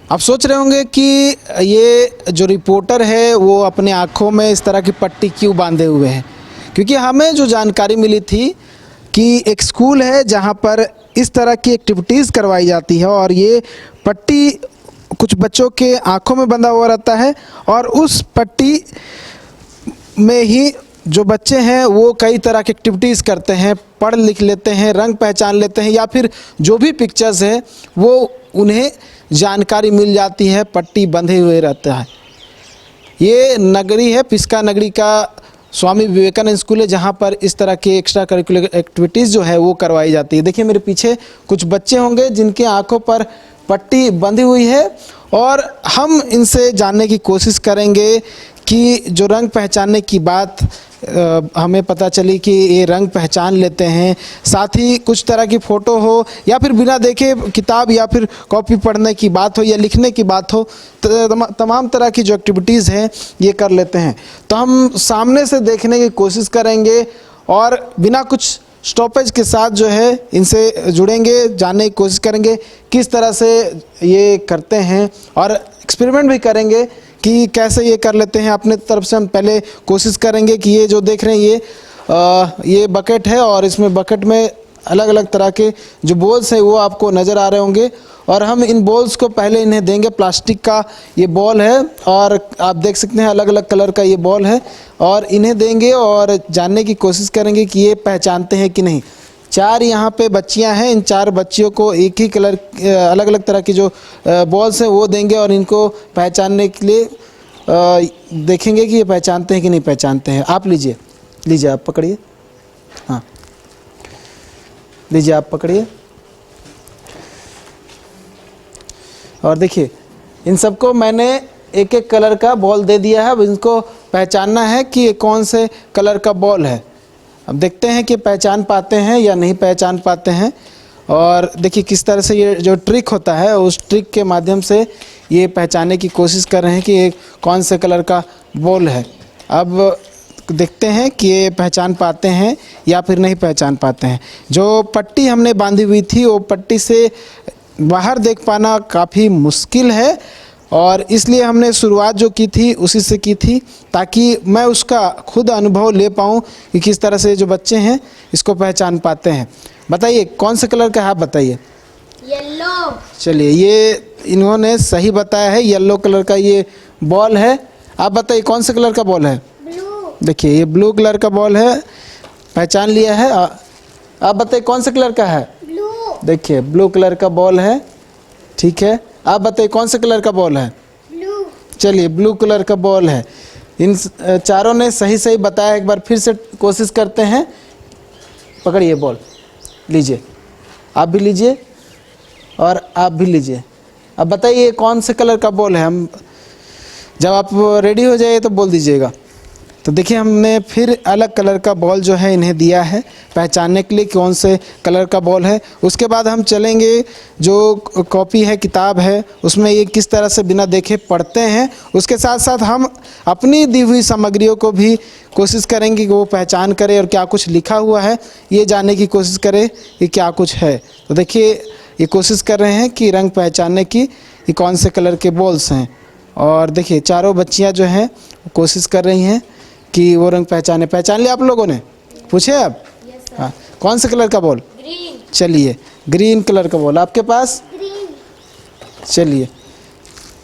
आप सोच रहे होंगे कि ये जो रिपोर्टर है वो अपने आँखों में इस तरह की पट्टी क्यों बांधे हुए हैं, क्योंकि हमें जो जानकारी मिली थी कि एक स्कूल है जहाँ पर इस तरह की एक्टिविटीज़ करवाई जाती है और ये पट्टी कुछ बच्चों के आँखों में बंधा हुआ रहता है और उस पट्टी में ही जो बच्चे हैं वो कई तरह की एक्टिविटीज़ करते हैं, पढ़ लिख लेते हैं, रंग पहचान लेते हैं या फिर जो भी पिक्चर्स है वो उन्हें जानकारी मिल जाती है, पट्टी बंधे हुए रहता है। ये नगरी है, पिस्का नगरी का स्वामी विवेकानंद स्कूल है जहाँ पर इस तरह के एक्स्ट्रा करिकुलर एक्टिविटीज़ जो है वो करवाई जाती है। देखिए मेरे पीछे कुछ बच्चे होंगे जिनके आंखों पर पट्टी बंधी हुई है और हम इनसे जानने की कोशिश करेंगे कि जो रंग पहचानने की बात हमें पता चली कि ये रंग पहचान लेते हैं, साथ ही कुछ तरह की फ़ोटो हो या फिर बिना देखे किताब या फिर कॉपी पढ़ने की बात हो या लिखने की बात हो, तमाम तरह की जो एक्टिविटीज़ हैं ये कर लेते हैं। तो हम सामने से देखने की कोशिश करेंगे और बिना कुछ स्टॉपेज के साथ जो है इनसे जुड़ेंगे, जानने की कोशिश करेंगे किस तरह से ये करते हैं और एक्सपेरिमेंट भी करेंगे कि कैसे ये कर लेते हैं। अपने तरफ से हम पहले कोशिश करेंगे कि ये जो देख रहे हैं ये बकेट है और इसमें बकेट में अलग अलग तरह के जो बॉल्स हैं वो आपको नज़र आ रहे होंगे और हम इन बॉल्स को पहले इन्हें देंगे। प्लास्टिक का ये बॉल है और आप देख सकते हैं अलग अलग कलर का ये बॉल है और इन्हें देंगे और जानने की कोशिश करेंगे कि ये पहचानते हैं कि नहीं। 4 यहाँ पे बच्चियाँ हैं, इन 4 बच्चियों को एक ही कलर अलग अलग तरह की जो बॉल्स हैं वो देंगे और इनको पहचानने के लिए देखेंगे कि ये पहचानते हैं कि नहीं पहचानते हैं। आप लीजिए आप पकड़िए, हाँ लीजिए आप पकड़िए और देखिए इन सबको मैंने एक एक कलर का बॉल दे दिया है। अब इनको पहचानना है कि ये कौन से कलर का बॉल है। अब देखते हैं कि पहचान पाते हैं या नहीं पहचान पाते हैं। और देखिए किस तरह से ये जो ट्रिक होता है उस ट्रिक के माध्यम से ये पहचानने की कोशिश कर रहे हैं कि ये कौन से कलर का बॉल है। अब देखते हैं कि ये पहचान पाते हैं या फिर नहीं पहचान पाते हैं। जो पट्टी हमने बांधी हुई थी वो पट्टी से बाहर देख पाना काफ़ी मुश्किल है और इसलिए हमने शुरुआत जो की थी उसी से की थी ताकि मैं उसका खुद अनुभव ले पाऊँ कि किस तरह से जो बच्चे हैं इसको पहचान पाते हैं। बताइए कौन से कलर का है, आप बताइए। येलो। चलिए ये इन्होंने सही बताया है, येलो कलर का ये बॉल है। आप बताइए कौन से कलर का बॉल है। ब्लू। देखिए ये ब्लू कलर का बॉल है, पहचान लिया है। आप बताइए कौन से कलर का है। ब्लू। देखिए ब्लू कलर का बॉल है, ठीक है। आप बताइए कौन से कलर का बॉल है। ब्लू। चलिए ब्लू कलर का बॉल है। इन चारों ने सही बताया। एक बार फिर से कोशिश करते हैं। पकड़िए बॉल, लीजिए, आप भी लीजिए और आप भी लीजिए। अब बताइए कौन से कलर का बॉल है। हम जब आप रेडी हो जाइए तो बोल दीजिएगा। तो देखिए हमने फिर अलग कलर का बॉल जो है इन्हें दिया है पहचानने के लिए कौन से कलर का बॉल है। उसके बाद हम चलेंगे, जो कॉपी है, किताब है, उसमें ये किस तरह से बिना देखे पढ़ते हैं। उसके साथ साथ हम अपनी दी हुई सामग्रियों को भी कोशिश करेंगे कि वो पहचान करें और क्या कुछ लिखा हुआ है ये जानने की कोशिश करें कि क्या कुछ है। तो देखिए ये कोशिश कर रहे हैं कि रंग पहचानने की ये कौन से कलर के बॉल्स हैं। और देखिए चारों बच्चियाँ जो हैं कोशिश कर रही हैं कि वो रंग पहचान लिया आप लोगों ने। पूछे आप। हाँ, कौन से कलर का बॉल। ग्रीन। चलिए ग्रीन कलर का बॉल आपके पास। ग्रीन। चलिए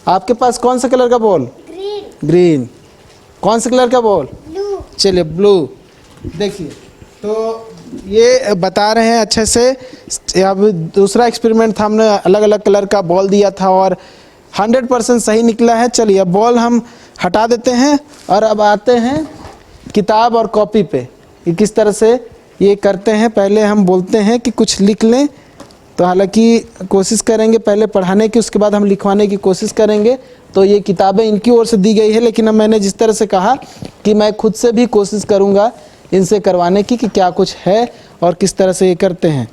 आपके पास कौन से कलर का बॉल। ग्रीन। ग्रीन। कौन से कलर का बॉल। ब्लू। चलिए ब्लू। देखिए तो ये बता रहे हैं अच्छे से। अब दूसरा एक्सपेरिमेंट था, हमने अलग अलग कलर का बॉल दिया था और 100% सही निकला है। चलिए अब बॉल हम हटा देते हैं और अब आते हैं किताब और कॉपी पे कि किस तरह से ये करते हैं। पहले हम बोलते हैं कि कुछ लिख लें, तो हालांकि कोशिश करेंगे पहले पढ़ाने की, उसके बाद हम लिखवाने की कोशिश करेंगे। तो ये किताबें इनकी ओर से दी गई है, लेकिन अब मैंने जिस तरह से कहा कि मैं खुद से भी कोशिश करूँगा इनसे करवाने की कि क्या कुछ है और किस तरह से ये करते हैं।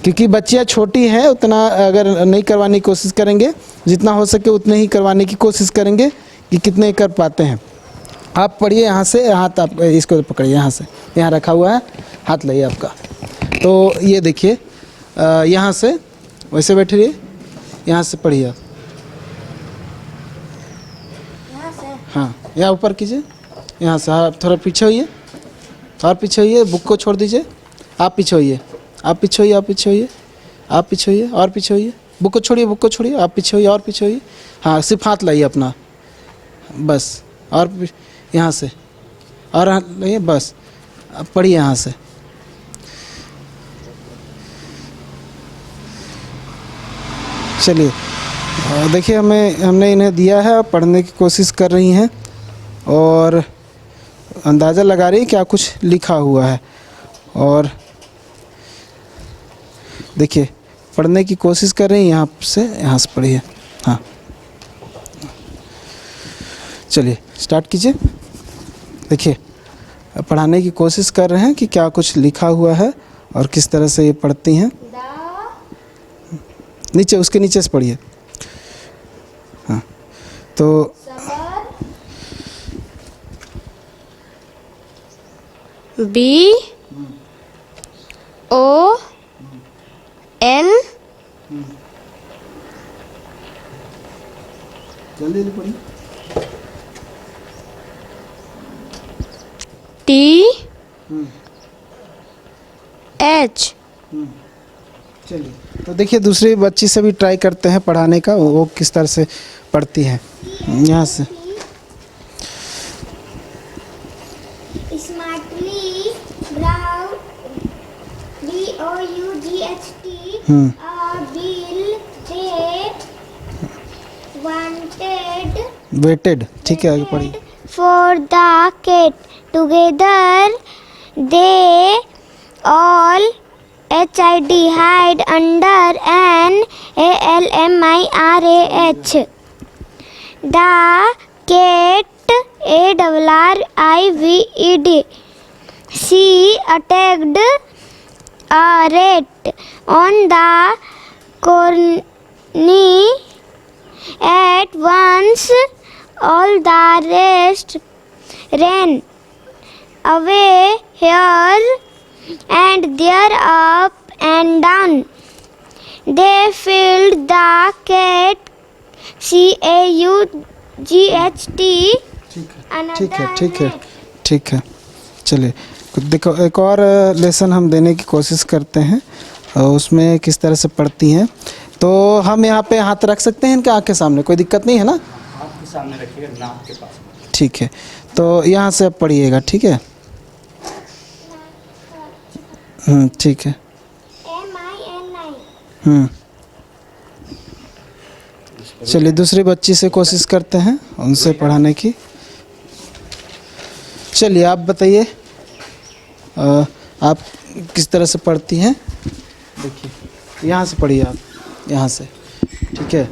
क्योंकि बच्चियाँ छोटी हैं, उतना अगर नहीं करवाने की कोशिश करेंगे, जितना हो सके उतने ही करवाने की कोशिश करेंगे कि कितने कर पाते हैं। आप पढ़िए यहाँ से, हाथ आप इसको पकड़िए, यहाँ से, यहाँ रखा हुआ है, हाथ लाइए आपका। तो ये देखिए यहाँ से वैसे बैठिए, यहाँ से पढ़िए आप। हाँ, यहाँ ऊपर कीजिए, यहाँ से। हाँ, थोड़ा पीछे होइए, और पीछे होइए, बुक को छोड़ दीजिए। आप पीछे होइए, आप पीछे होइए, आप पीछे होइए, आप पीछे होइए, और पीछे होइए। बुक को छोड़िए, बुक को छोड़िए, आप पीछे होइए और पीछे होइए। हाँ, सिर्फ हाथ लाइए अपना, बस। और यहाँ से, और हाथ लाइए, बस। अब पढ़िए यहाँ से। चलिए, देखिए हमने इन्हें दिया है, पढ़ने की कोशिश कर रही हैं और अंदाज़ा लगा रही है क्या कुछ लिखा हुआ है। और देखिए पढ़ने की कोशिश कर रही हैं, यहाँ से पढ़िए। हाँ, चलिए स्टार्ट कीजिए। देखिए पढ़ाने की कोशिश कर रहे हैं कि क्या कुछ लिखा हुआ है और किस तरह से ये पढ़ती हैं। नीचे, उसके नीचे से पढ़िए। हाँ, तो B O N जल्दी जल्दी पढ़िए। T H। चलिए, तो देखिए दूसरी बच्ची से भी ट्राई करते हैं पढ़ाने का, वो किस तरह से पढ़ती है। यहाँ से Smartly, brown, BOUGHT, bill, date, wanted, waited, ठीक है, आगे पढ़िए। for the cat. Together they all hide under an ALMIRAH. The cat ARRIVED. She attacked a rat on the corner. At once all the rest ran away here and there, up and down. They filled the cat CAUGHT. ठीक है। चलिए देखो, एक और lesson हम देने की कोशिश करते हैं और उसमें किस तरह से पढ़ती हैं। तो हम यहाँ पे हाथ रख सकते हैं इनके आँख के सामने, कोई दिक्कत नहीं है ना? आँख के सामने रखिएगा, नाक के पास। ठीक है, तो यहाँ से अब पढ़िएगा, ठीक है? ठीक है। चलिए दूसरी बच्ची से कोशिश करते हैं उनसे पढ़ाने की। चलिए आप बताइए, आप किस तरह से पढ़ती हैं। देखिए यहाँ से पढ़िए, आप यहाँ से, ठीक है?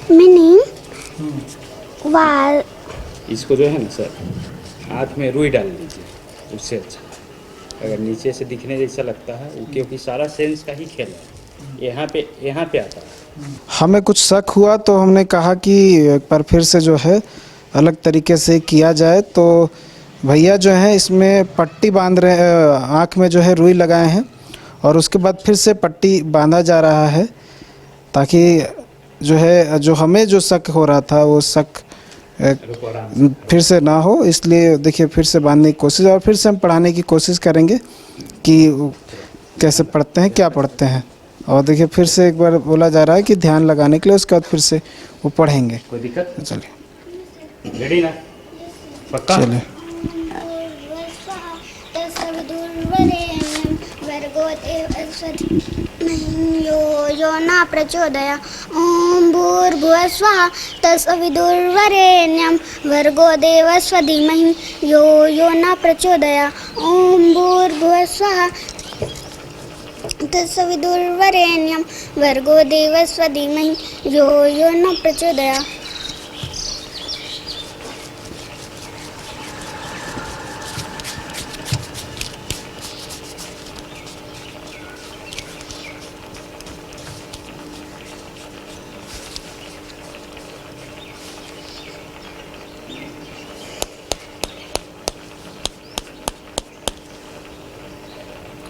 In meaning was इसको जो है ना सर, हाथ में रुई डाल दीजिए, उससे अच्छा। अगर नीचे से दिखने जैसा लगता है, वो क्योंकि सारा सेंस का ही खेल है, यहाँ पे आता है। हमें कुछ शक हुआ तो हमने कहा कि एक बार फिर से जो है अलग तरीके से किया जाए। तो भैया जो है इसमें पट्टी बांध रहे, आँख में जो है रुई लगाए हैं और उसके बाद फिर से पट्टी बांधा जा रहा है, ताकि जो है जो हमें जो शक हो रहा था वो शक फिर से ना हो। इसलिए देखिए फिर से बांधने की कोशिश, और फिर से हम पढ़ाने की कोशिश करेंगे कि कैसे पढ़ते हैं, क्या पढ़ते हैं। और देखिए फिर से एक बार बोला जा रहा है कि ध्यान लगाने के लिए, उसके बाद फिर से वो पढ़ेंगे। कोई दिक्कत? चलिए रेडी ना? पक्का? चलिए। यो न प्रचोदया ओम भूर्भुवः स्वः तत्सवितुर्वरेण्यं भर्गो देवस्य धीमहि यो न प्रचोदया ओम भूर्भुवः स्वः तत्सवितुर्वरेण्यं भर्गो देवस्य धीमहि यो न प्रचोदया।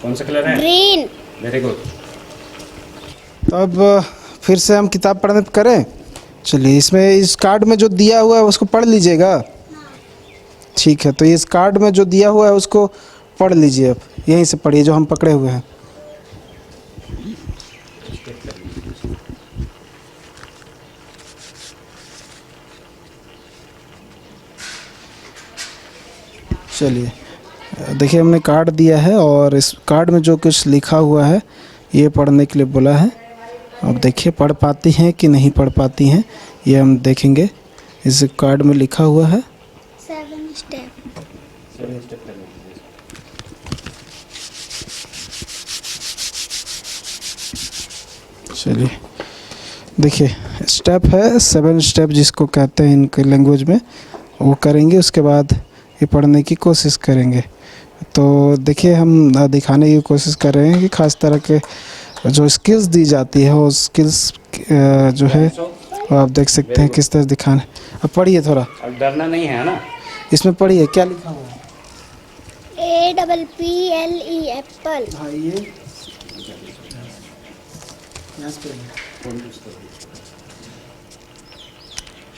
कौन सा कलर है? ग्रीन। Very good. तो अब फिर से हम किताब पढ़ने करें। चलिए, इसमें इस कार्ड में जो दिया हुआ है उसको पढ़ लीजिएगा। ठीक है, तो इस कार्ड में जो दिया हुआ है उसको पढ़ लीजिए। अब यहीं से पढ़िए जो हम पकड़े हुए हैं। चलिए, देखिए हमने कार्ड दिया है और इस कार्ड में जो कुछ लिखा हुआ है ये पढ़ने के लिए बोला है। अब देखिए पढ़ पाती हैं कि नहीं पढ़ पाती हैं, ये हम देखेंगे। इस कार्ड में लिखा हुआ है 7 स्टेप। 7 स्टेप करने के लिए। चलिए, देखिए स्टेप है 7 स्टेप जिसको कहते हैं इनके लैंग्वेज में, वो करेंगे। उसके बाद ये पढ़ने की कोशिश करेंगे। तो देखिए हम दिखाने की कोशिश कर रहे हैं कि ख़ास तरह के जो स्किल्स दी जाती है वो स्किल्स जो है वो आप देख सकते हैं किस तरह दिखाने। अब पढ़िए थोड़ा, अब डरना नहीं है ना। इसमें पढ़िए क्या लिखा हुआ है। APPLE Apple. हाँ, ये यहाँ से पढ़िए।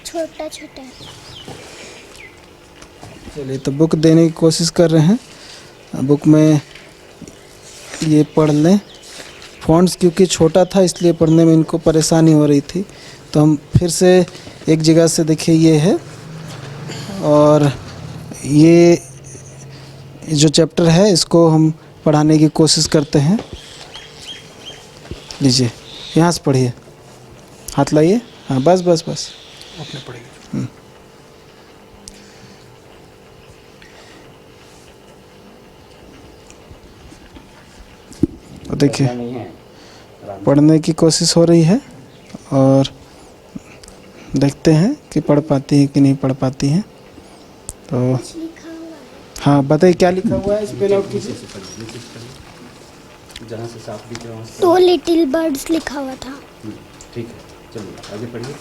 छोटा छोटा। चलिए, तो बुक देने की कोशिश कर रहे हैं। बुक में ये पढ़ लें। फ़ॉन्ट्स क्योंकि छोटा था इसलिए पढ़ने में इनको परेशानी हो रही थी। तो हम फिर से एक जगह से देखिए ये है, और ये जो चैप्टर है इसको हम पढ़ाने की कोशिश करते हैं। लीजिए, यहाँ से पढ़िए, हाथ लाइए। हाँ, बस बस बस अपने पढ़िए। तो देखिए डरना नहीं है। पढ़ने की कोशिश हो रही है और देखते हैं कि पढ़ पाती हैं कि नहीं पढ़ पाती हैं। तो हाँ, बताइए क्या लिखा हुआ है। स्पेल आउट कीजिए। जहाँ से साफ दिख रहा है वहाँ से। 2 लिटिल बर्ड्स लिखा हुआ था। ठीक है, चलिए आगे पढ़िए।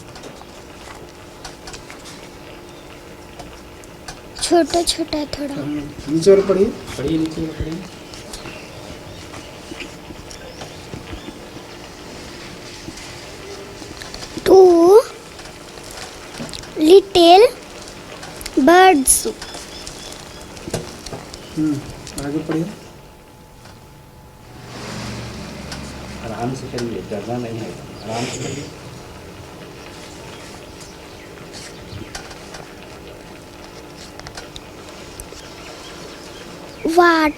छोटा छोटा है थोड़ा। नीचे और पढ़िए। पढ़िए, नीचे पढ़िए। Two little birds. आगे पढ़िए। आराम से करिए, डरना नहीं है, आराम से करिए। What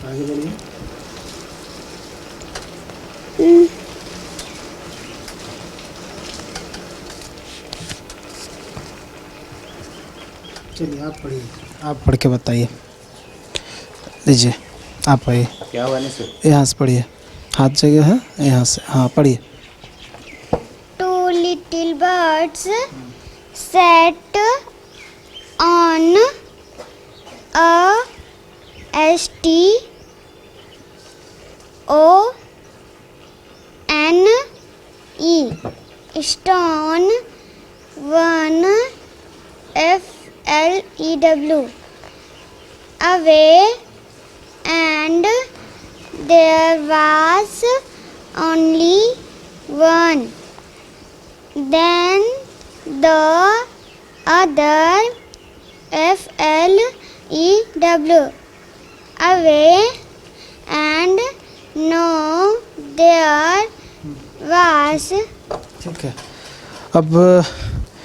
आगे बढ़िए। चलिए आप पढ़िए, आप पढ़ के बताइए। लीजिए, आप पढ़िए। क्या हुआ निशु? यहाँ से पढ़िए, हाथ जगह है यहाँ से। हाँ, पढ़िए। Two little birds sat on a STONE stone. One FLEW away, and there was only one. Then the other FLEW away, and no there was. ठीक है, अब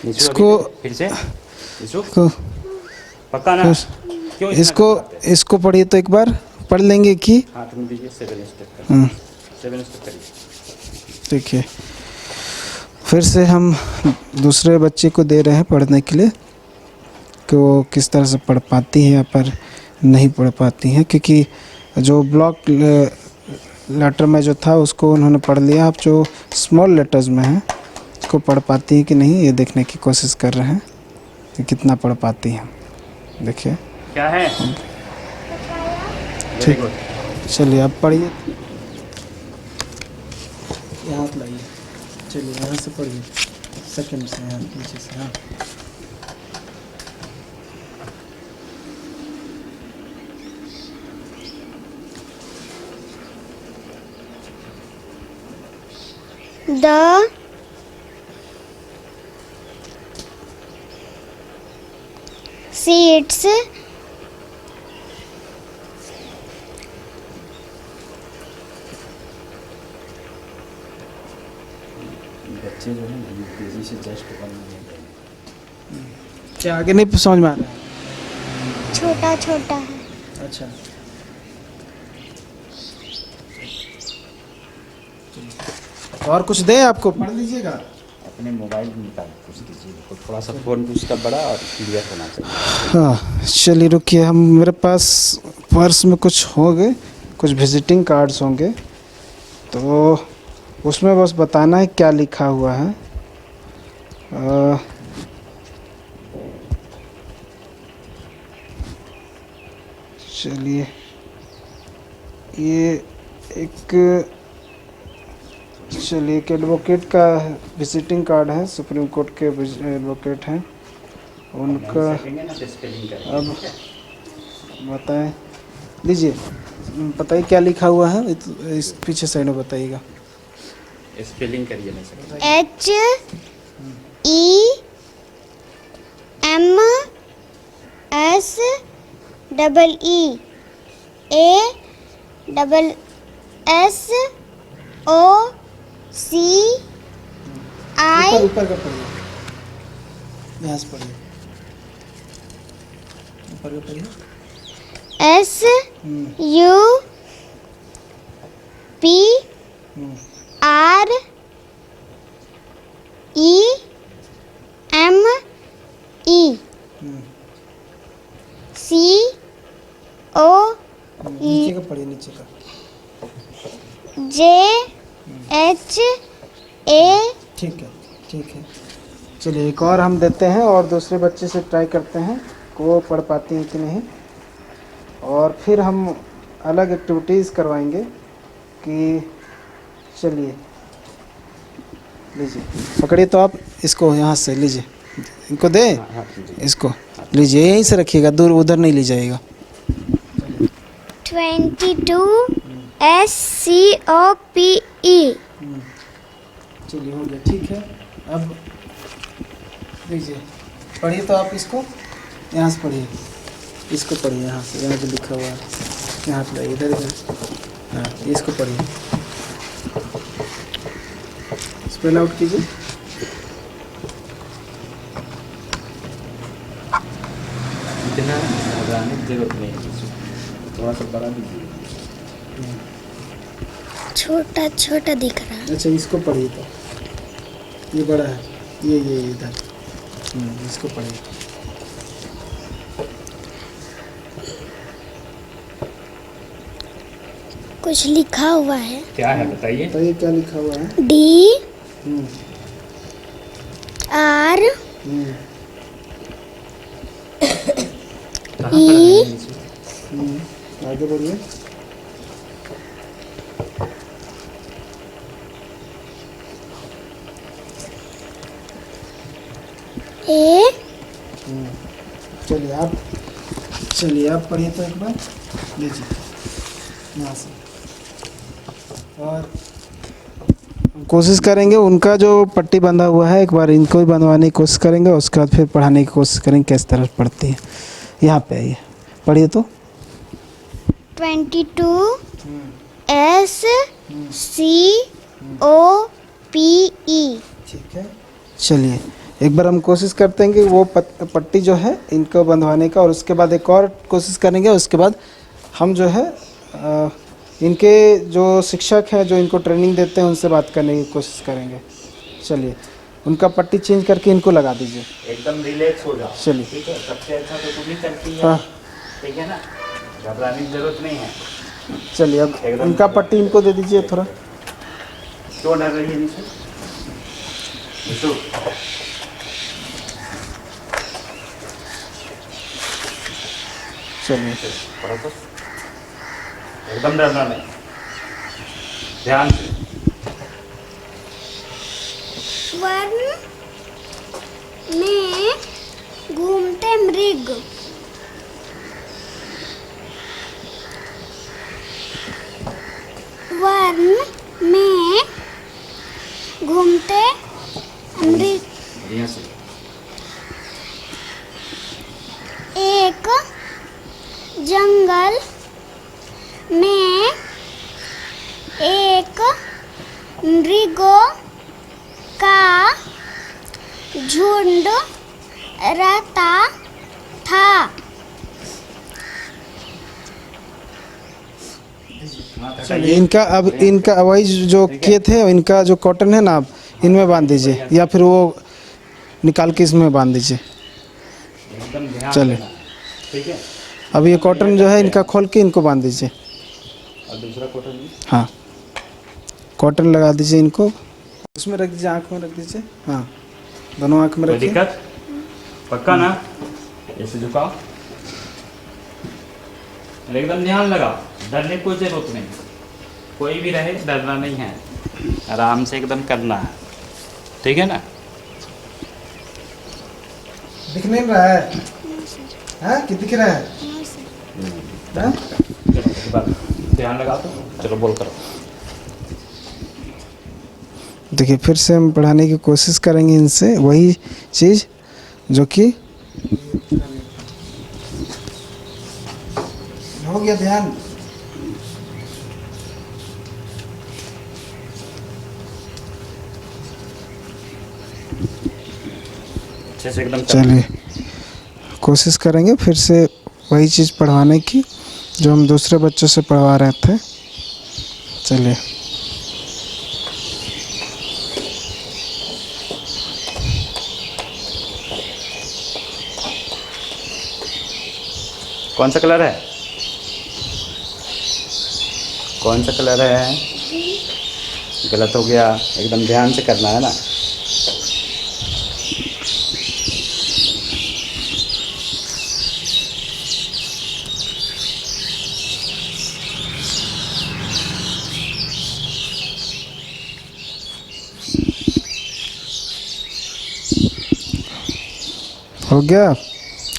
निशु इसको अभी फिर से निशु को पक्का ना? क्यों इतना इसको घबराते हैं? इसको पढ़िए तो एक बार पढ़ लेंगे कि। हाथ में दीजिए, 7 स्टेप करिए। 7 स्टेप करिए। देखिए, फिर से हम दूसरे बच्चे को दे रहे हैं पढ़ने के लिए कि वो किस तरह से पढ़ पाती हैं या पर नहीं पढ़ पाती हैं, क्योंकि जो ब्लॉक लेटर में जो था उसको उन्होंने पढ़ लिया। अब जो स्मॉल लेटर्स में है उसको पढ़ पाती हैं कि नहीं ये देखने की कोशिश कर रहे हैं कि कितना पढ़ पाती हैं। देखिए, क्या है? ठीक। Very good. चलिए आप पढ़िए, यहाँ हाथ लाइए। चलिए यहाँ से पढ़िए, सेकंड से, यहाँ नीचे से। हाँ, the seeds बच्चे जो है ना यूपीएससी से जस्ट 1 मिनट क्या आगे नहीं समझ में आ रहा है? छोटा छोटा है। अच्छा, और कुछ दें आपको, पढ़ लीजिएगा। अपने मोबाइल में निकाल पूछ दीजिए, तो थोड़ा सा फ़ोन उसका बड़ा और क्लियर होना चाहिए। हाँ चलिए रुकिए, हम मेरे पास पर्स में कुछ होंगे, कुछ विजिटिंग कार्ड्स होंगे, तो उसमें बस बताना है क्या लिखा हुआ है। चलिए, ये एक एडवोकेट का विजिटिंग कार्ड है, सुप्रीम कोर्ट के एडवोकेट हैं उनका। अब बताएं, लीजिए, बताइए क्या लिखा हुआ है, इस पीछे साइड में बताइएगा। स्पेलिंग करिए ना सर। HEMSSEEASSOCI ऊपर का पढ़िए, यहाँ से पढ़िए, ऊपर का पढ़िए। नीचे का पढ़िए, नीचे का। ठीक है, ठीक है। चलिए एक और हम देते हैं, और दूसरे बच्चे से ट्राई करते हैं कि वो पढ़ पाती हैं कि नहीं, और फिर हम अलग एक्टिविटीज़ करवाएंगे कि। चलिए लीजिए, पकड़िए, तो आप इसको यहाँ से लीजिए, इनको दे, इसको लीजिए, यहीं से रखिएगा, दूर उधर नहीं ले जाइएगा। 22 SCOPE। चलिए हो गया, ठीक है। अब लीजिए, पढ़िए तो आप इसको, यहाँ से पढ़िए, इसको पढ़िए, यहाँ से, यहाँ जो लिखा हुआ है, यहाँ पे इधर इधर, हाँ इसको पढ़िए, स्पेल आउट कीजिए। इतना घबराने की जरूरत नहीं है, थोड़ा सा बड़ा दीजिए। छोटा छोटा दिख रहा है। अच्छा इसको पढ़िए, तो ये बड़ा है, ये इधर, इसको पढ़िए। कुछ लिखा हुआ है। क्या है बताइए? बताइए क्या लिखा हुआ है। DR कहाँ पर है इसे? आगे बढ़िए। A चलिए आप पढ़िए तो एक बार, लीजिए यहाँ से, और कोशिश करेंगे उनका जो पट्टी बंधा हुआ है एक बार इनको भी बंधवाने की कोशिश करेंगे, उसके बाद फिर पढ़ाने की कोशिश करेंगे किस तरह पढ़ती है। यहाँ पे आइए, पढ़िए तो। 22 SCOPE। ठीक है, चलिए एक बार हम कोशिश करते हैं कि वो पट्टी जो है इनको बंधवाने का, और उसके बाद एक और कोशिश करेंगे, उसके बाद हम जो है इनके जो शिक्षक हैं जो इनको ट्रेनिंग देते हैं उनसे बात करने की कोशिश करेंगे। चलिए उनका पट्टी चेंज करके इनको लगा दीजिए। एकदम रिलैक्स हो जाओ। चलिए। ठीक है, सबसे अच्छा तो तुम ही करती है। हाँ ठीक है ना, घबराने की जरूरत नहीं है। चलिए, अब उनका पट्टी इनको दे दीजिए थोड़ा। क्यों डर रही है निशु? निशु, चलिए पढ़ो तो, एकदम डरना नहीं, ध्यान से। वन में घूमते मृग। वन में घूमते अमृत बढ़िया से। एक जंगल में एक मृगों का झुंड रहता था। चलिए इनका अब इनका वही जो किए थे इनका जो कॉटन है ना आप इनमें बांध दीजिए या फिर वो निकाल के इसमें बांध दीजिए। एकदम ध्यान चलिए। देना, ठीक है। अब ये कॉटन जो है इनका खोल के इनको बांध दीजिए। और दूसरा कॉटन भी हाँ कॉटन लगा दीजिए इनको, उसमें रख दीजिए, आँख में रख दीजिए। हाँ दोनों आँख में कोई रखिए। दिक्कत? पक्का ना? ऐसे झुकाओ और एकदम ध्यान लगाओ, डरने की कोई जरूरत नहीं। कोई भी रहे डरना नहीं है, आराम से एकदम करना है, ठीक है ना। दिख नहीं रहा है? हाँ कि दिख रहा है? हाँ? चलो एक बार ध्यान लगाओ तो चलो बोल करो। देखिए फिर से हम पढ़ाने की कोशिश करेंगे इनसे वही चीज़ जो कि हो गया। ध्यान अच्छे से एकदम चलिए कोशिश करेंगे फिर से वही चीज़ पढ़वाने की जो हम दूसरे बच्चों से पढ़वा रहे थे। चलिए कौन सा कलर है? कौन सा कलर है? गलत हो गया, एकदम ध्यान से करना है ना। हो गया।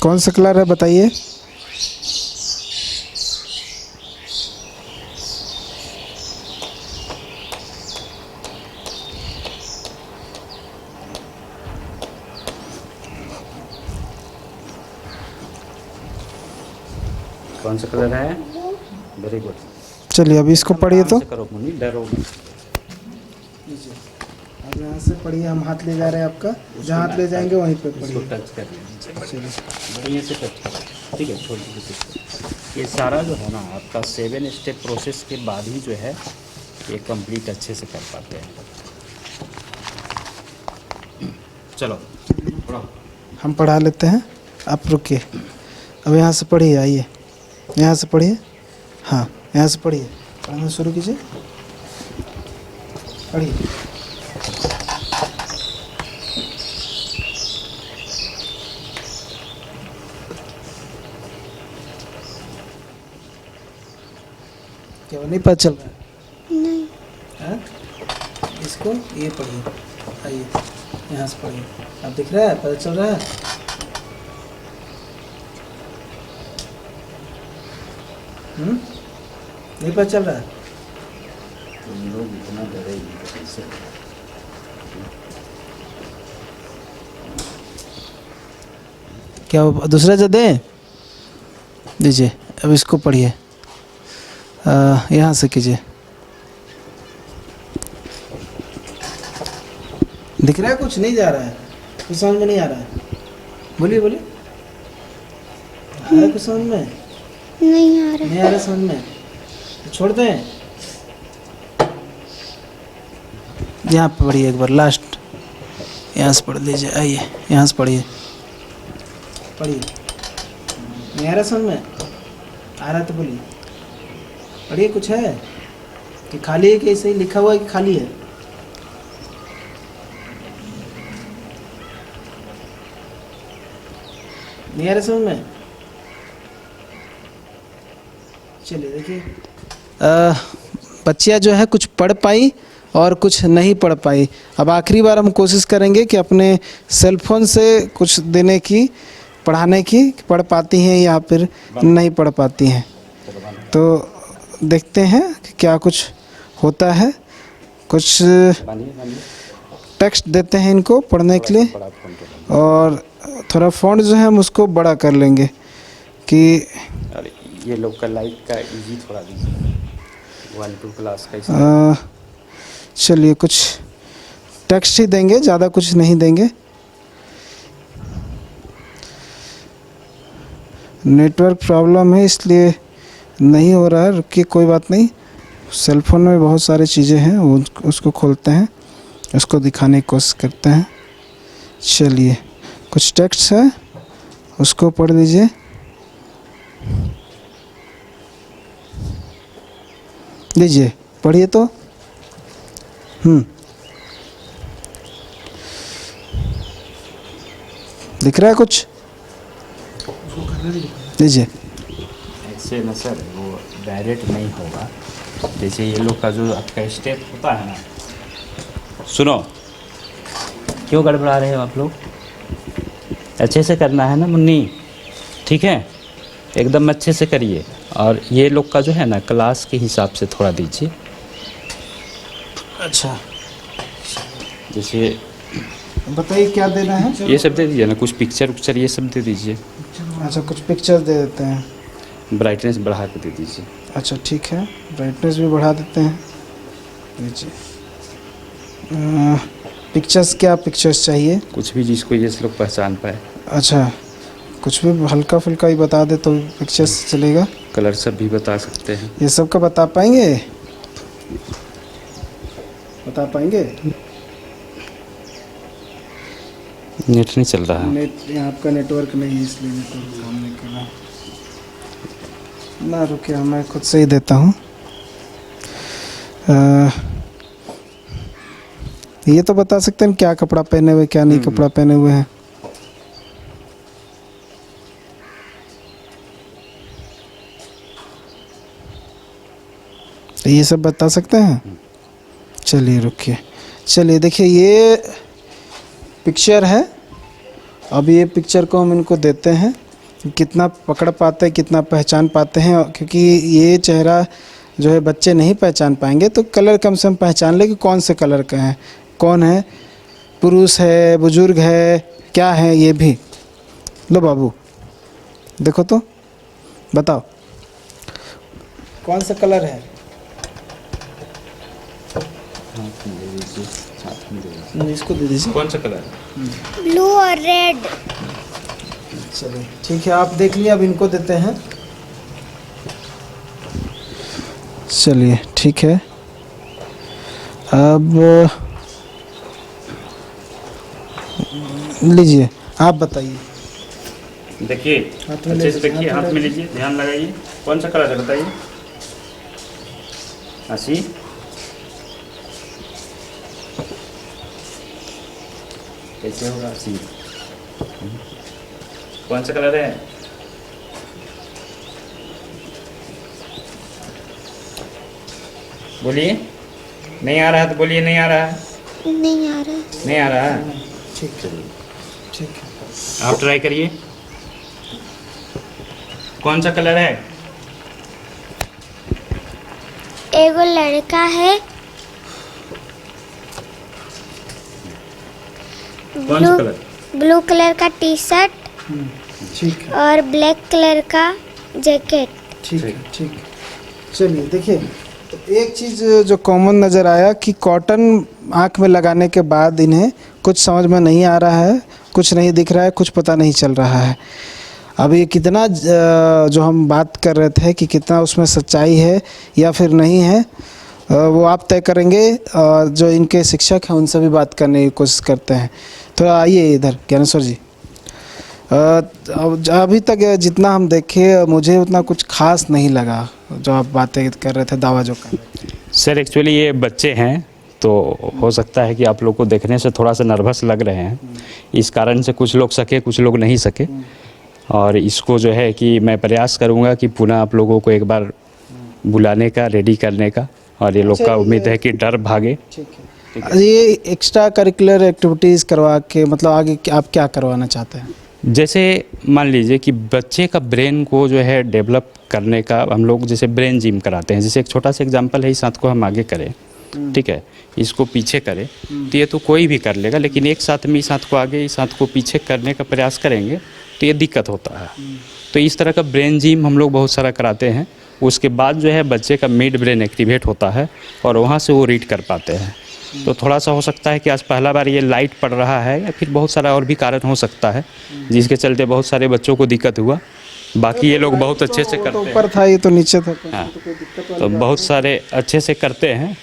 कौन सा कलर है बताइए? कौन सा कलर है? Very good. चलिए अभी इसको पढ़िए तो। करो मुन्नी, डरो मत। अब यहाँ से पढ़िए, हम हाथ ले जा रहे हैं आपका, जहाँ हाथ ले जाएंगे वहीं पे इसको पढ़िए। टच कर लेना, बढ़िया से टच करो, ठीक है। छोड़ दीजिए। ये सारा जो है ना आपका 7 स्टेप प्रोसेस के बाद ही जो है ये कंप्लीट अच्छे से कर पाते हैं। चलो पढ़ो। हम पढ़ा लेते हैं, आप रुकिए। अब यहाँ से पढ़िए, आइए यहाँ से पढ़िए। हाँ यहाँ से पढ़िए, पढ़ना शुरू कीजिए, पढ़िए। क्या नहीं पता चल रहा है? नहीं। हाँ? इसको ये पढ़िए, आइए यहाँ से पढ़िए। अब दिख रहा है, पता चल रहा है? नहीं पता चल रहा है? तुम लोग इतना डरे कैसे? क्या वो दूसरा जो दें दीजिए। अब इसको पढ़िए, यहाँ से कीजिए। दिख रहा है? कुछ नहीं जा रहा है, कुछ समझ में नहीं आ रहा है? बोलिए बोलिए, आ रहा है कुछ समझ में? नहीं आ रहा। नहीं आ रहा समझ में? तो छोड़ दें। यहाँ पे पढ़िए एक बार, लास्ट यहाँ से पढ़ लीजिए। आइए यहाँ से पढ़िए, पढ़िए। नहीं आ रहा समझ में? आ रहा तो बोलिए, पढ़िए। कुछ है कि खाली है, कि ऐसे ही लिखा हुआ है कि खाली है? नहीं आ रहा समझ में? चलिए देखिए, बच्चियाँ जो है कुछ पढ़ पाई और कुछ नहीं पढ़ पाई। अब आखिरी बार हम कोशिश करेंगे कि अपने सेल फोन से कुछ देने की, पढ़ाने की, पढ़ पाती हैं या फिर नहीं पढ़ पाती हैं। तो देखते हैं कि क्या कुछ होता है। कुछ टेक्स्ट देते हैं इनको पढ़ने के लिए, बड़ा फोन पे और थोड़ा फ़ॉन्ट जो है हम उसको बड़ा कर लेंगे कि और ये लोग का लाइट का इजी थोड़ा दीजिए 1-2 क्लास का इस चलिए कुछ टेक्स्ट ही देंगे, ज़्यादा कुछ नहीं देंगे। नेटवर्क प्रॉब्लम है इसलिए नहीं हो रहा है, रुकिए कोई बात नहीं। सेल फोन में बहुत सारी चीज़ें हैं, वो उसको खोलते हैं, उसको दिखाने की कोशिश करते हैं। चलिए कुछ टेक्स्ट है उसको पढ़ लीजिए। लीजिए पढ़िए तो। दिख रहा है कुछ? लीजिए। ऐसे ना सर वो डायरेक्ट नहीं होगा, जैसे ये लोग का जो आपका स्टेप होता है ना, सुनो क्यों गड़बड़ा रहे हो आप लोग, अच्छे से करना है ना मुन्नी, ठीक है एकदम अच्छे से करिए। और ये लोग का जो है ना क्लास के हिसाब से थोड़ा दीजिए, अच्छा जैसे बताइए क्या देना है? ये सब दे दीजिए ना, कुछ पिक्चर उक्चर ये सब दे दीजिए, अच्छा कुछ पिक्चर दे देते हैं। ब्राइटनेस बढ़ा के दे दीजिए। अच्छा ठीक है, ब्राइटनेस भी बढ़ा देते हैं। लीजिए पिक्चर्स, क्या पिक्चर्स चाहिए? कुछ भी जिसको ये लोग पहचान पाए। अच्छा कुछ भी हल्का फुल्का ही बता दे तो पिक्चर्स चलेगा। कलर सब भी बता सकते हैं। ये सब का बता पाएंगे? बता पाएंगे? नेट नहीं चल रहा है। नेट यहाँ आपका नेटवर्क नहीं है इसलिए नेटवर्क काम नहीं कर रहा ना। रुकिए मैं खुद से ही देता हूँ। ये तो बता सकते हैं क्या कपड़ा पहने हुए क्या नहीं कपड़ा पहने हुए हैं। तो ये सब बता सकते हैं। चलिए रुकिए, चलिए देखिए ये पिक्चर है। अब ये पिक्चर को हम इनको देते हैं, कितना पकड़ पाते हैं कितना पहचान पाते हैं, क्योंकि ये चेहरा जो है बच्चे नहीं पहचान पाएंगे, तो कलर कम से कम पहचान ले कि कौन से कलर का है, कौन है, पुरुष है बुजुर्ग है क्या है। ये भी लो बाबू देखो तो बताओ कौन सा कलर है। इसको दे दीजिए। कौन सा कलर है? ब्लू और रेड। चलिए ठीक है, आप देख लिए, अब इनको देते हैं। चलिए ठीक है, अब लीजिए आप बताइए। देखिए हाथ में अच्छे से ले- देखिए, हाथ में हाथ में ले- लीजिए, ध्यान लगाइए। कौन सा कलर है बताइए? हंसी, कैसे होगा हंसी? कौन सा कलर है? बोलिए। नहीं आ रहा है तो बोलिए नहीं आ रहा है। नहीं आ रहा। नहीं आ रहा है, ठीक है ठीक है। आप ट्राई करिए। कौन सा कलर है? एगो लड़का है कौन सा कलर? ब्लू कलर का टी शर्ट ठीक है और ब्लैक कलर का जैकेट। ठीक है ठीक है। चलिए देखिए, तो एक चीज़ जो कॉमन नज़र आया कि कॉटन आँख में लगाने के बाद इन्हें कुछ समझ में नहीं आ रहा है, कुछ नहीं दिख रहा है, कुछ पता नहीं चल रहा है। अब ये कितना जो हम बात कर रहे थे कि कितना उसमें सच्चाई है या फिर नहीं है, वो आप तय करेंगे। और जो इनके शिक्षक हैं उनसे भी बात करने की कोशिश करते हैं। थोड़ा आइए इधर ज्ञानेश्वर जी। अब अभी तक जितना हम देखे मुझे उतना कुछ खास नहीं लगा जो आप बातें कर रहे थे, दावा जो कर रहे थे। सर एक्चुअली ये बच्चे हैं तो हो सकता है कि आप लोग को देखने से थोड़ा सा नर्वस लग रहे हैं, इस कारण से कुछ लोग सके कुछ लोग नहीं सके। और इसको जो है कि मैं प्रयास करूंगा कि पुनः आप लोगों को एक बार बुलाने का, रेडी करने का, और ये लोग का उम्मीद है कि डर भागे। ठीक है, ये एक्स्ट्रा करिकुलर एक्टिविटीज़ करवा के मतलब आगे आप क्या करवाना चाहते हैं? जैसे मान लीजिए कि बच्चे का ब्रेन को जो है डेवलप करने का हम लोग जैसे ब्रेन जिम कराते हैं, जैसे एक छोटा सा एग्जांपल है, इस बात को हम आगे करें ठीक है, इसको पीछे करे तो ये तो कोई भी कर लेगा, लेकिन एक साथ में इस हाथ को आगे इस हाथ को पीछे करने का प्रयास करेंगे तो ये दिक्कत होता है। तो इस तरह का ब्रेन जिम हम लोग बहुत सारा कराते हैं। उसके बाद जो है बच्चे का मिड ब्रेन एक्टिवेट होता है और वहाँ से वो रीड कर पाते हैं। तो थोड़ा सा हो सकता है कि आज पहला बार ये लाइट पड़ रहा है, या फिर बहुत सारा और भी कारण हो सकता है जिसके चलते बहुत सारे बच्चों को दिक्कत हुआ। बाकी ये लोग बहुत अच्छे से करते हैं। ऊपर था, ये तो नीचे था। हाँ, तो बहुत सारे अच्छे से करते हैं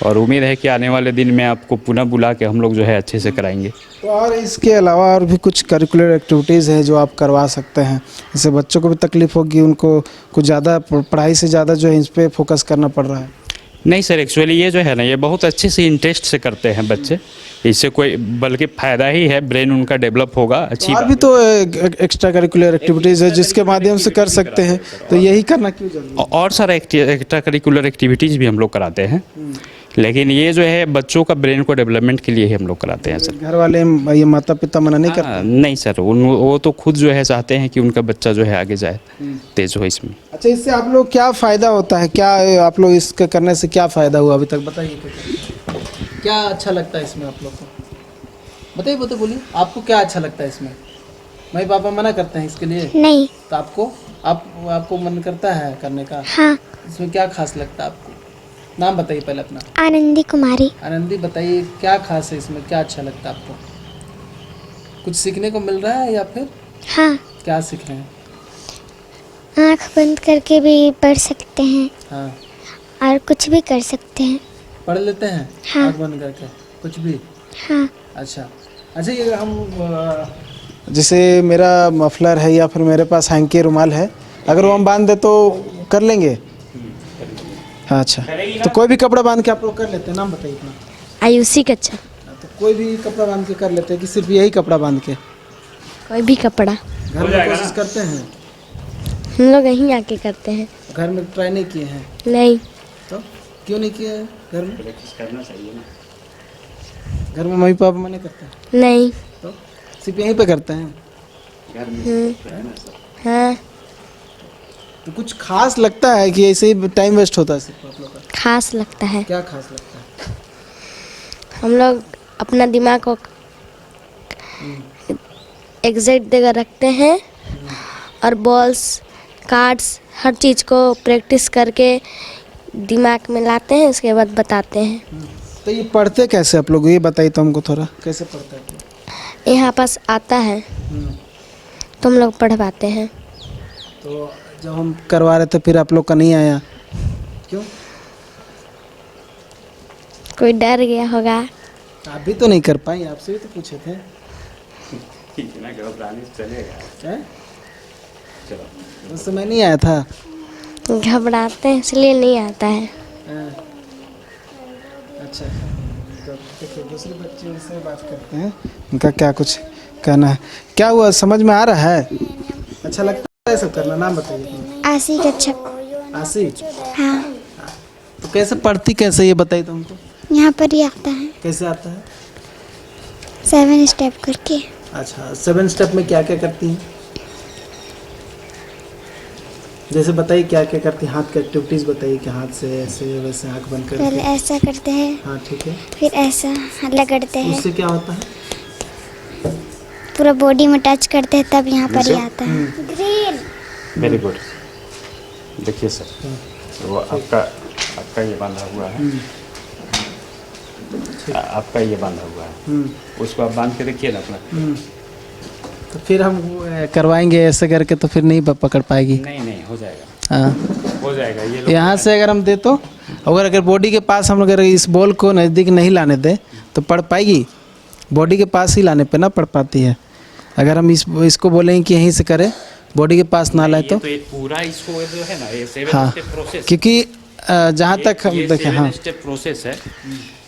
और उम्मीद है कि आने वाले दिन में आपको पुनः बुला के हम लोग जो है अच्छे से कराएंगे। तो और इसके अलावा और भी कुछ करिकुलर एक्टिविटीज़ है जो आप करवा सकते हैं? इससे बच्चों को भी तकलीफ़ होगी, उनको कुछ ज़्यादा पढ़ाई से ज़्यादा जो है इस पर फोकस करना पड़ रहा है। नहीं सर, एक्चुअली ये जो है ना, ये बहुत अच्छे से इंटरेस्ट से करते हैं बच्चे। इससे कोई बल्कि फ़ायदा ही है, ब्रेन उनका डेवलप होगा। अच्छी और भी तो एक्स्ट्रा करिकुलर एक्टिविटीज़ है जिसके माध्यम से कर सकते हैं, तो यही करना क्यों जरूरी है? और सारा एक्स्ट्रा करिकुलर एक्टिविटीज़ भी हम लोग कराते हैं, लेकिन ये जो है बच्चों का ब्रेन को डेवलपमेंट के लिए ही हम लोग कराते हैं सर। घर वाले ये माता पिता मना नहीं करते? नहीं सर, वो तो खुद जो है चाहते हैं कि उनका बच्चा जो है आगे जाए, तेज हो इसमें। अच्छा, इससे आप लोग क्या फ़ायदा होता है? क्या आप लोग इसके करने से क्या फ़ायदा हुआ अभी तक, बताइए। क्या अच्छा लगता है इसमें आप लोग को? बताइए, बोलिए, आपको क्या अच्छा लगता है इसमें? मम्मी पापा मना करते हैं इसके लिए? नहीं। तो आपको मन करता है करने का? हाँ। इसमें क्या खास लगता है आपको? नाम बताइए पहले अपना। आनंदी कुमारी। आनंदी, बताइए क्या खास है इसमें, क्या अच्छा लगता है आपको? कुछ सीखने को मिल रहा है या फिर? हाँ। क्या सीख रहे हैं? आँख बंद करके भी पढ़ सकते हैं। हाँ। और कुछ भी कर सकते हैं। पढ़ लेते हैं? हाँ। आँख बंद करके कुछ भी? हाँ। अच्छा, ये हम जैसे मेरा मफलर है या फिर मेरे पास हैंकी रुमाल है, अगर वो हम बांध दे तो कर लेंगे? हाँ, अच्छा, तो कोई भी कपड़ा बांध के आप लोग कर लेते हैं? नाम बताइए अपना। आयुषी कच्छा। तो कोई भी कपड़ा बांध के कर लेते हैं कि सिर्फ यही कपड़ा बांध के? कोई भी कपड़ा घर में कोशिश करते हैं? हम लोग यहीं आके करते हैं। घर में ट्राई नहीं किए हैं? नहीं। तो क्यों नहीं किए हैं घर में? करना चाहिए ना। घर में मम्मी पापा मना करते हैं? नहीं। तो सिर्फ यहीं पे करते हैं? हाँ। तो कुछ खास लगता है कि ऐसे ही टाइम वेस्ट होता है सिर्फ आप लोग का? खास लगता है। क्या खास लगता है? हम लोग अपना दिमाग को एग्जैक्ट जगह रखते हैं और बॉल्स, कार्ड्स, हर चीज़ को प्रैक्टिस करके दिमाग में लाते हैं, उसके बाद बताते हैं। तो ये पढ़ते कैसे आप लोग, ये बताइए तो हमको थोड़ा, कैसे पढ़ते हैं? यहाँ पास आता है तो हम लोग पढ़वाते हैं। तो जब हम करवा रहे थे फिर आप लोग का नहीं आया, क्यों? कोई डर गया होगा। आप भी तो नहीं कर पाई, आपसे भी तो पूछे थे। हैं? उस समय नहीं आया था? घबराते हैं इसलिए नहीं आता है। हाँ। अच्छा, तो देखिए दूसरे बच्चे से बात करते हैं, उनका क्या कुछ कहना है। क्या हुआ, समझ में आ रहा है? अच्छा लगता है सब करना? नाम बताइए। आशी कच्छप। आशी? हाँ। तो कैसे पढ़ती, कैसे ये बताइए तो हमको। यहाँ पर ही आता है। कैसे आता है? 7 स्टेप करके। अच्छा, 7 स्टेप में क्या क्या करती हैं? जैसे बताइए क्या क्या करती हैं, हाथ की एक्टिविटीज़ बताइए कि हाथ से ऐसे वैसे आँख बंद पहले करके। ऐसा करते हैं। हाँ, ठीक है। फिर ऐसा रगड़ते हैं। उससे क्या होता है? पूरा बॉडी में टच करते हैं, तब यहाँ पर ही आता है। ग्रीन। Very good. देखिए सर, वो आपका ये बांधा हुआ है, आपका ये बांधा हुआ है, उसको आप बांध के देखिए ना अपना। तो फिर हम करवाएंगे ऐसे करके, तो फिर नहीं पकड़ पाएगी? नहीं, हो जाएगा। हाँ, हो जाएगा। ये यहाँ से अगर हम दे तो, अगर बॉडी के पास हम अगर इस बॉल को नज़दीक नहीं लाने दे तो पढ़ पाएगी? बॉडी के पास ही लाने पे ना पढ़ पाती है। अगर हम इसको बोलेंगे कि यहीं से करें, बॉडी के पास ना लाए तो पूरा इसको जो है ना, ये 7 हाँ, स्टेप प्रोसेस, क्योंकि जहाँ तक हम देखें, हाँ, 7 स्टेप प्रोसेस है,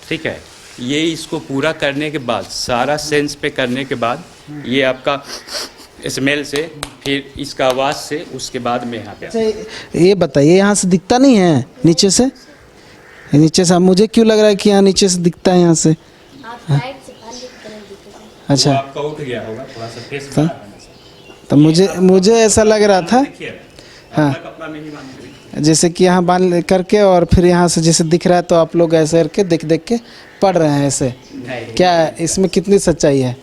ठीक है। ये इसको पूरा करने के बाद, सारा सेंस पे करने के बाद, ये आपका स्मेल से, फिर इसका आवाज़ से, उसके बाद में यहाँ पे। अच्छा, ये बताइए, यहाँ से दिखता नहीं है नीचे से? नीचे से मुझे क्यों लग रहा है कि यहाँ नीचे से दिखता है यहाँ से? अच्छा, आपका उठ गया होगा थोड़ा सा फेस, तो मुझे ऐसा लग रहा था। हाँ, जैसे कि यहाँ बांध करके और फिर यहाँ से जैसे दिख रहा है तो आप लोग ऐसे करके देख देख के पढ़ रहे हैं ऐसे। क्या इसमें कितनी सच्चाई है?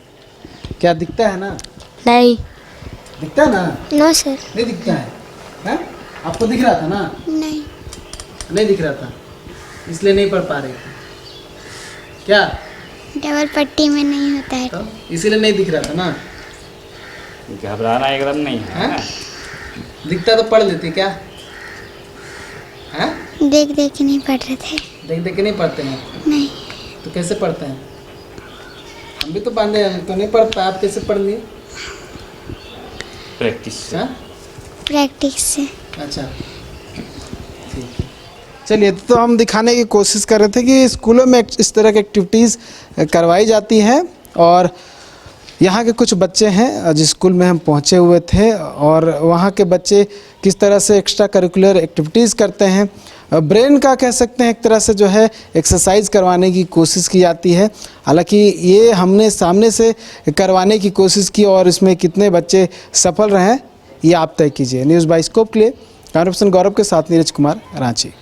क्या दिखता है ना? नहीं। दिखता है ना? No sir. नहीं दिखता है, हैं? आपको दिख रहा था ना? नहीं। नहीं दिख रहा था, इसलिए नहीं पढ़ पा रहे थे क्या? डबल पट्टी में नहीं होता है। तो इसीलिए नहीं दिख रहा था ना? घबराना एकदम नहीं है ना? दिखता तो पढ़ लेते क्या? हैं? देख देख के नहीं पढ़ रहे थे। देख देख के नहीं पढ़ते हैं नहीं। तो कैसे पढ़ते हैं? हम भी तो बांधे हैं तो नहीं पढ़ता, आप कैसे पढ़ लिए? प्रैक्टिस से। हाँ? प्रैक्टिस से। अच्छा ठीक है। चलिए, तो हम दिखाने की कोशिश कर रहे थे कि स्कूलों में इस तरह की एक्टिविटीज़ करवाई जाती हैं और यहाँ के कुछ बच्चे हैं जिस स्कूल में हम पहुँचे हुए थे और वहाँ के बच्चे किस तरह से एक्स्ट्रा करिकुलर एक्टिविटीज़ करते हैं। ब्रेन का कह सकते हैं एक तरह से जो है एक्सरसाइज करवाने की कोशिश की जाती है। हालांकि ये हमने सामने से करवाने की कोशिश की और इसमें कितने बच्चे सफल रहे ये आप तय कीजिए। न्यूज़ बाइस्कोप के लिए कैमरा पर्सन गौरव के साथ नीरज कुमार, रांची।